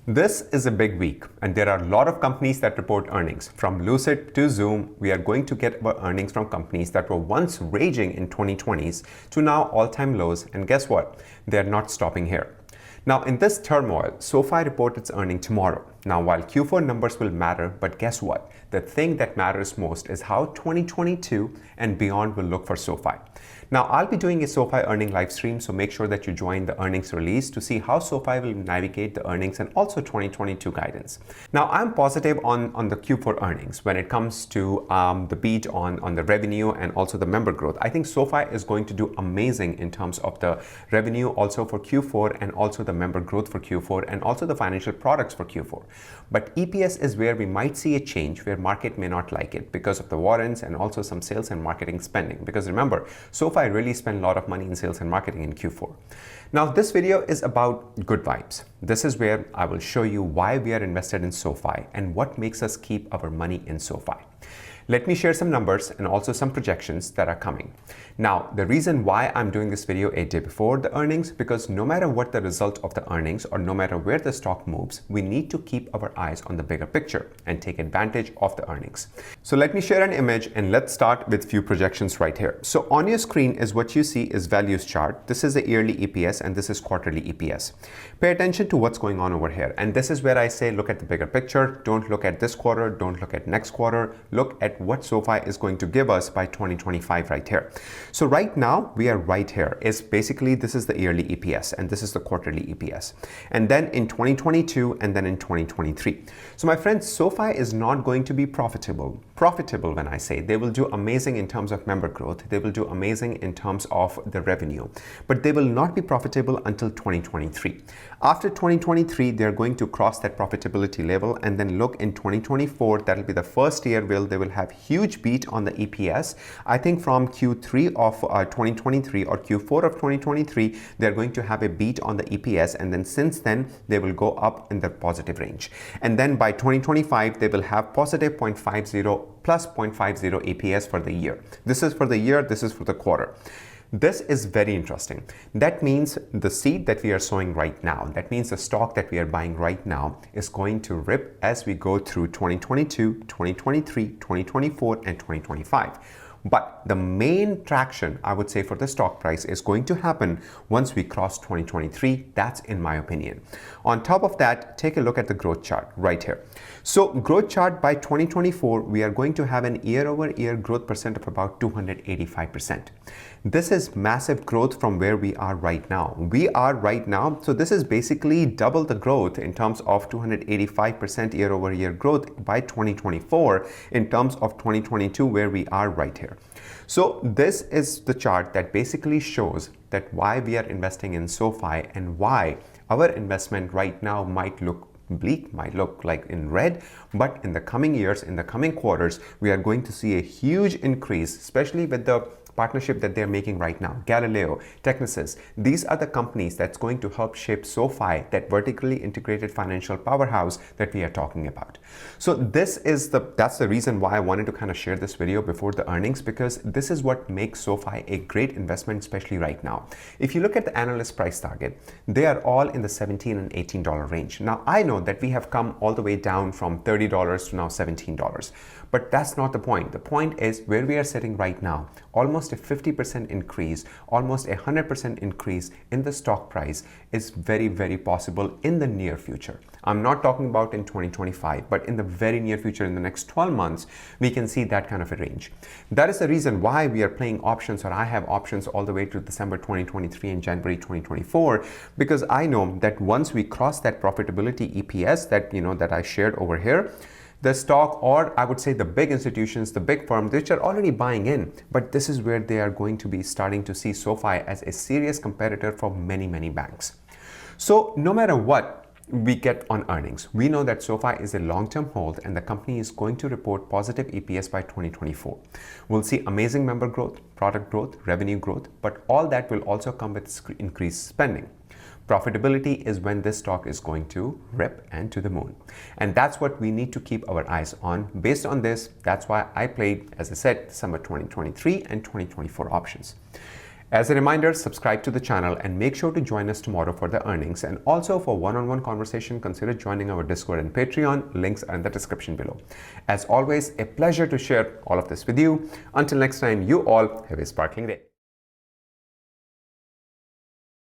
This is a big week, and there are a lot of companies that report earnings. From Lucid to Zoom, we are going to get our earnings from companies that were once raging in 2020s to now all-time lows, and guess what? They're not stopping here. Now, in this turmoil, Sofi reports its earnings tomorrow. Now, while Q4 numbers will matter, but guess what? The thing that matters most is how 2022 and beyond will look for Sofi. Now, I'll be doing a Sofi earning live stream, so make sure that you join the earnings release to see how Sofi will navigate the earnings and also 2022 guidance. Now, I'm positive on the Q4 earnings when it comes to the beat on the revenue and also the member growth. I think Sofi is going to do amazing in terms of the revenue also for Q4 and also the member growth for Q4 and also the financial products for Q4. But EPS is where we might see a change where market may not like it because of the warrants and also some sales and marketing spending. Because remember, Sofi really spend a lot of money in sales and marketing in Q4. Now, this video is about good vibes. This is where I will show you why we are invested in Sofi and what makes us keep our money in Sofi. Let me share some numbers and also some projections that are coming. Now, the reason why I'm doing this video a day before the earnings, because no matter what the result of the earnings or no matter where the stock moves, we need to keep our eyes on the bigger picture and take advantage of the earnings. So let me share an image and let's start with few projections right here. So on your screen is what you see is values chart. This is the yearly EPS and this is quarterly EPS. Pay attention to what's going on over here. And this is where I say, look at the bigger picture. Don't look at this quarter. Don't look at next quarter. Look at what Sofi is going to give us by 2025 right here. So right now we are right here. Is basically this is the yearly EPS and this is the quarterly EPS. And then in 2022 and then in 2023. So my friends, Sofi is not going to be profitable. Profitable when I say they will do amazing in terms of member growth. They will do amazing in terms of the revenue, but they will not be profitable until 2023. After 2023, they're going to cross that profitability level and then look in 2024. That'll be the first year where they will have huge beat on the EPS. I think from Q3 of 2023 or Q4 of 2023, they're going to have a beat on the EPS, and then since then they will go up in the positive range. And then by 2025, they will have positive 0.50 plus 0.50 EPS for the year. This is for the year, this is for the quarter. This is very interesting. That means the seed that we are sowing right now, that means the stock that we are buying right now is going to rip as we go through 2022, 2023, 2024, and 2025. But the main traction, I would say, for the stock price is going to happen once we cross 2023. That's in my opinion. On top of that, take a look at the growth chart right here. So growth chart by 2024, we are going to have an year-over-year growth percent of about 285%. This is massive growth from where we are right now. We are right now, so this is basically double the growth in terms of 285% year-over-year growth by 2024 in terms of 2022 where we are right here. So this is the chart that basically shows that why we are investing in Sofi and why our investment right now might look bleak, might look like in red, but in the coming years, in the coming quarters, we are going to see a huge increase, especially with the partnership that they're making right now. Galileo, Technisys, these are the companies that's going to help shape Sofi, that vertically integrated financial powerhouse that we are talking about. So that's the reason why I wanted to kind of share this video before the earnings, because this is what makes Sofi a great investment, especially right now. If you look at the analyst price target, they are all in the $17 and $18 range. Now, I know that we have come all the way down from $30 to now $17, but that's not the point. The point is where we are sitting right now, almost a 50% increase, almost 100% increase in the stock price is very, very possible in the near future. I'm not talking about in 2025, but in the very near future, in the next 12 months, we can see that kind of a range. That is the reason why we are playing options, or I have options all the way to December 2023 and January 2024, because I know that once we cross that profitability EPS that I shared over here, the stock, or I would say the big institutions, the big firms, which are already buying in, but this is where they are going to be starting to see Sofi as a serious competitor for many, many banks. So no matter what we get on earnings, we know that Sofi is a long-term hold and the company is going to report positive EPS by 2024. We'll see amazing member growth, product growth, revenue growth, but all that will also come with increased spending. Profitability is when this stock is going to rip and to the moon. And that's what we need to keep our eyes on. Based on this, that's why I played, as I said, December 2023 and 2024 options. As a reminder, subscribe to the channel and make sure to join us tomorrow for the earnings. And also for one-on-one conversation, consider joining our Discord and Patreon. Links are in the description below. As always, a pleasure to share all of this with you. Until next time, you all have a sparkling day.